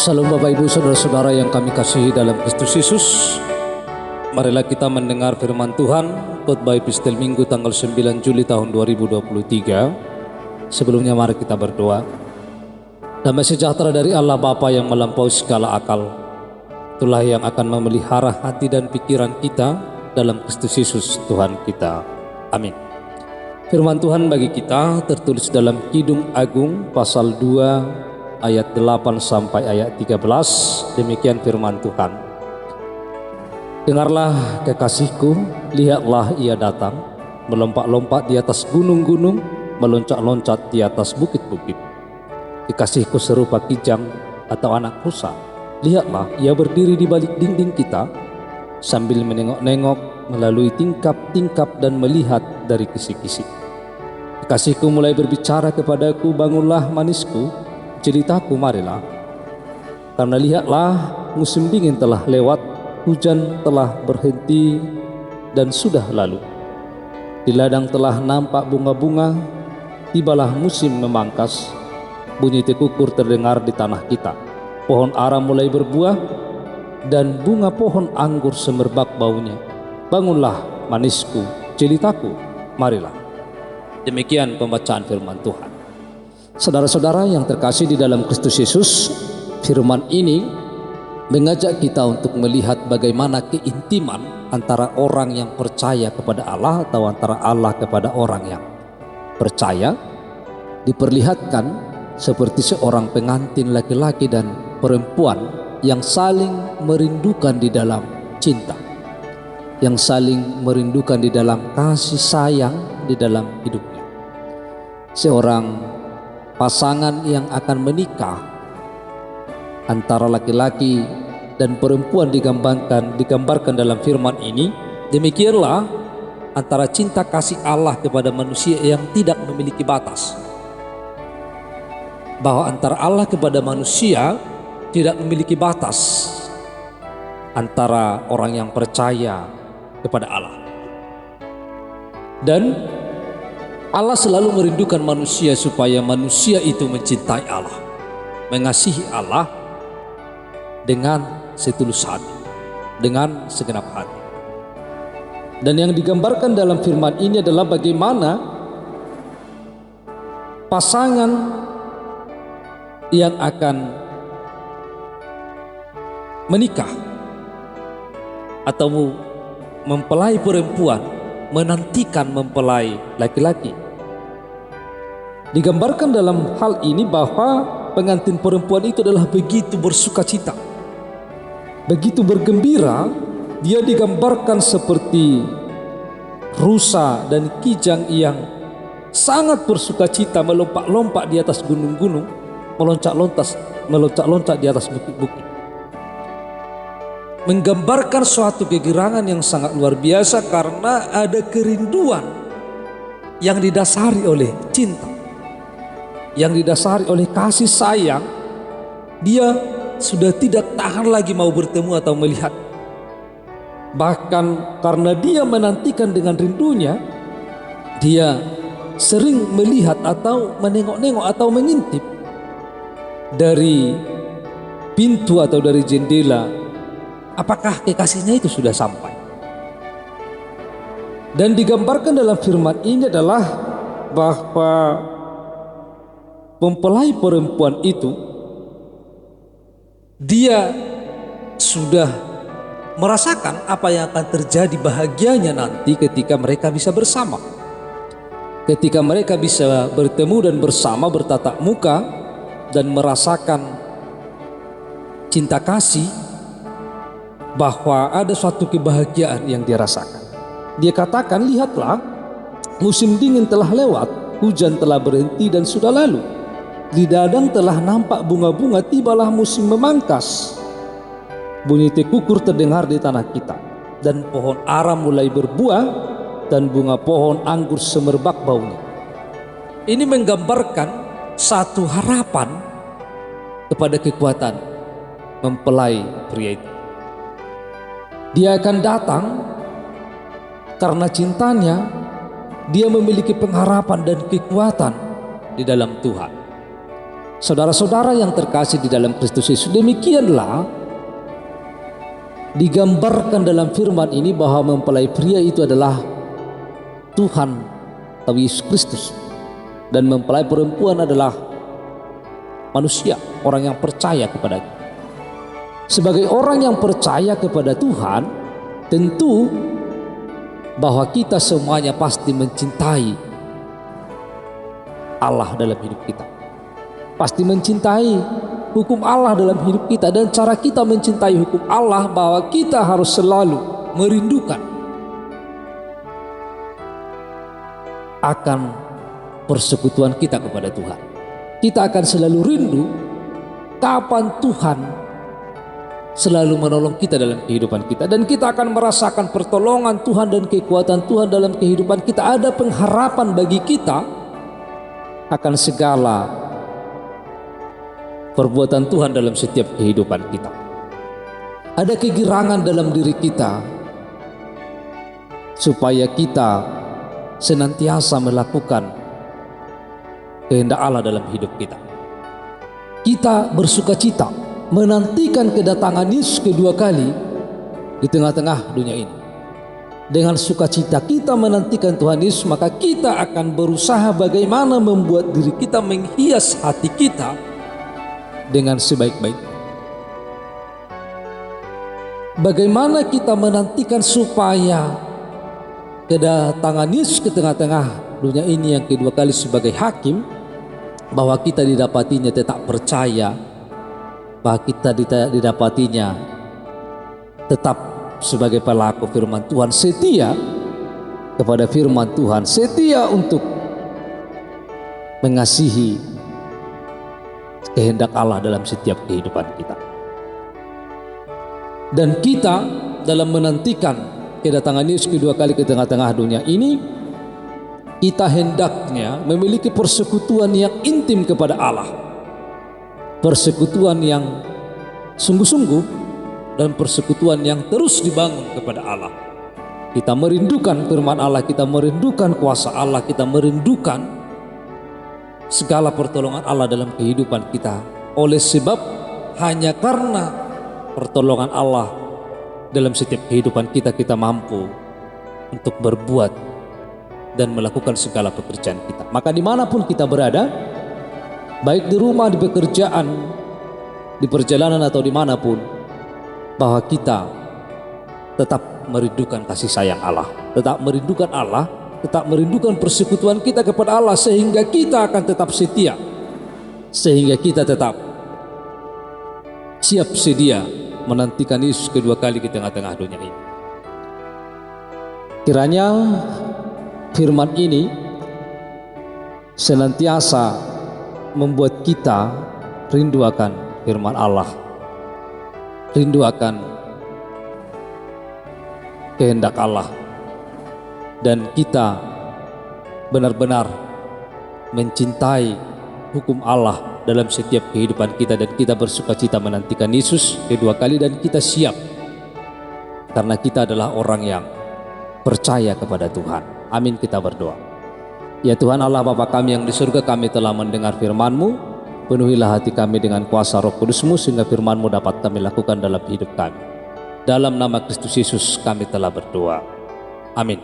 Salam Bapak Ibu Saudara-saudara yang kami kasihi dalam Kristus Yesus. Marilah kita mendengar firman Tuhan khotbah epistel Minggu tanggal 9 Juli tahun 2023. Sebelumnya mari kita berdoa. Damai sejahtera dari Allah Bapa yang melampaui segala akal, itulah yang akan memelihara hati dan pikiran kita dalam Kristus Yesus Tuhan kita. Amin. Firman Tuhan bagi kita tertulis dalam Kidung Agung pasal 2 ayat 8 sampai ayat 13. Demikian firman Tuhan. Dengarlah kekasihku, lihatlah ia datang, melompat-lompat di atas gunung-gunung, meloncat-loncat di atas bukit-bukit. Kekasihku serupa kijang atau anak rusa. Lihatlah ia berdiri di balik dinding kita, sambil menengok-nengok melalui tingkap-tingkap dan melihat dari kisi-kisi. Kekasihku mulai berbicara kepadaku, bangunlah manisku, ceritaku marilah. Karena lihatlah musim dingin telah lewat, hujan telah berhenti dan sudah lalu. Di ladang telah nampak bunga-bunga, tibalah musim memangkas. Bunyi tekukur terdengar di tanah kita. Pohon ara mulai berbuah dan bunga pohon anggur semerbak baunya. Bangunlah manisku, ceritaku marilah. Demikian pembacaan firman Tuhan. Saudara-saudara yang terkasih di dalam Kristus Yesus, firman ini mengajak kita untuk melihat bagaimana keintiman antara orang yang percaya kepada Allah atau antara Allah kepada orang yang percaya, diperlihatkan seperti seorang pengantin laki-laki dan perempuan yang saling merindukan di dalam cinta, yang saling merindukan di dalam kasih sayang di dalam hidupnya. Seorang pasangan yang akan menikah antara laki-laki dan perempuan digambarkan dalam firman ini. Demikianlah antara cinta kasih Allah kepada manusia yang tidak memiliki batas. Bahwa antara Allah kepada manusia tidak memiliki batas. Antara orang yang percaya kepada Allah. Dan Allah selalu merindukan manusia supaya manusia itu mencintai Allah, mengasihi Allah dengan setulus hati, dengan segenap hati. Dan yang digambarkan dalam firman ini adalah bagaimana pasangan yang akan menikah atau mempelai perempuan menantikan mempelai laki-laki. Digambarkan dalam hal ini bahwa pengantin perempuan itu adalah begitu bersukacita, begitu bergembira. Dia digambarkan seperti rusa dan kijang yang sangat bersukacita, melompat-lompat di atas gunung-gunung, meloncat-loncat di atas bukit-bukit. Menggambarkan suatu kegirangan yang sangat luar biasa karena ada kerinduan yang didasari oleh cinta, yang didasari oleh kasih sayang. Dia sudah tidak tahan lagi mau bertemu atau melihat. Bahkan karena dia menantikan dengan rindunya, dia sering melihat atau menengok-nengok atau mengintip dari pintu atau dari jendela, apakah kekasihnya itu sudah sampai. Dan digambarkan dalam firman ini adalah bahwa mempelai perempuan itu dia sudah merasakan apa yang akan terjadi bahagianya nanti ketika mereka bisa bersama, ketika mereka bisa bertemu dan bersama bertatap muka dan merasakan cinta kasih, bahwa ada suatu kebahagiaan yang dia rasakan. Dia katakan, lihatlah musim dingin telah lewat, hujan telah berhenti dan sudah lalu. Di ladang telah nampak bunga-bunga, tibalah musim memangkas. Bunyi tekukur terdengar di tanah kita, dan pohon ara mulai berbuah, dan bunga pohon anggur semerbak baunya. Ini menggambarkan satu harapan kepada kekuatan mempelai pria itu. Dia akan datang karena cintanya. Dia memiliki pengharapan dan kekuatan di dalam Tuhan. Saudara-saudara yang terkasih di dalam Kristus Yesus, demikianlah digambarkan dalam firman ini bahwa mempelai pria itu adalah Tuhan atau Yesus Kristus, dan mempelai perempuan adalah manusia, orang yang percaya kepadanya. Sebagai orang yang percaya kepada Tuhan, tentu bahwa kita semuanya pasti mencintai Allah dalam hidup kita, pasti mencintai hukum Allah dalam hidup kita. Dan cara kita mencintai hukum Allah bahwa kita harus selalu merindukan akan persekutuan kita kepada Tuhan. Kita akan selalu rindu kapan Tuhan selalu menolong kita dalam kehidupan kita, dan kita akan merasakan pertolongan Tuhan dan kekuatan Tuhan dalam kehidupan kita. Ada pengharapan bagi kita akan segala perbuatan Tuhan dalam setiap kehidupan kita. Ada kegirangan dalam diri kita supaya kita senantiasa melakukan kehendak Allah dalam hidup kita. Kita bersukacita menantikan kedatangan Yesus kedua kali di tengah-tengah dunia ini. Dengan sukacita kita menantikan Tuhan Yesus, maka kita akan berusaha bagaimana membuat diri kita, menghias hati kita dengan sebaik-baiknya. Bagaimana kita menantikan supaya kedatangan Yesus ke tengah-tengah dunia ini yang kedua kali sebagai hakim, bahwa kita didapatinya tetap percaya, bahwa kita didapatinya tetap sebagai pelaku firman Tuhan, setia kepada firman Tuhan, setia untuk mengasihi kehendak Allah dalam setiap kehidupan kita. Dan kita dalam menantikan kedatangan Yesus kedua kali ke tengah-tengah dunia ini, kita hendaknya memiliki persekutuan yang intim kepada Allah, persekutuan yang sungguh-sungguh, dan persekutuan yang terus dibangun kepada Allah. Kita merindukan firman Allah, kita merindukan kuasa Allah, kita merindukan segala pertolongan Allah dalam kehidupan kita. Oleh sebab hanya karena pertolongan Allah dalam setiap kehidupan kita, kita mampu untuk berbuat dan melakukan segala pekerjaan kita. Maka dimanapun kita berada, baik di rumah, di pekerjaan, di perjalanan atau dimanapun, bahwa kita tetap merindukan kasih sayang Allah, tetap merindukan Allah, tetap merindukan persekutuan kita kepada Allah, sehingga kita akan tetap setia, sehingga kita tetap siap sedia menantikan Yesus kedua kali di tengah-tengah dunia ini. Kiranya firman ini senantiasa membuat kita rindu akan firman Allah, rindu akan kehendak Allah, dan kita benar-benar mencintai hukum Allah dalam setiap kehidupan kita, dan kita bersukacita menantikan Yesus kedua kali, dan kita siap karena kita adalah orang yang percaya kepada Tuhan. Amin, kita berdoa. Ya Tuhan Allah Bapa kami yang di surga, kami telah mendengar firman-Mu. Penuhilah hati kami dengan kuasa Roh Kudus-Mu, sehingga firman-Mu dapat kami lakukan dalam hidup kami. Dalam nama Kristus Yesus kami telah berdoa. Amin.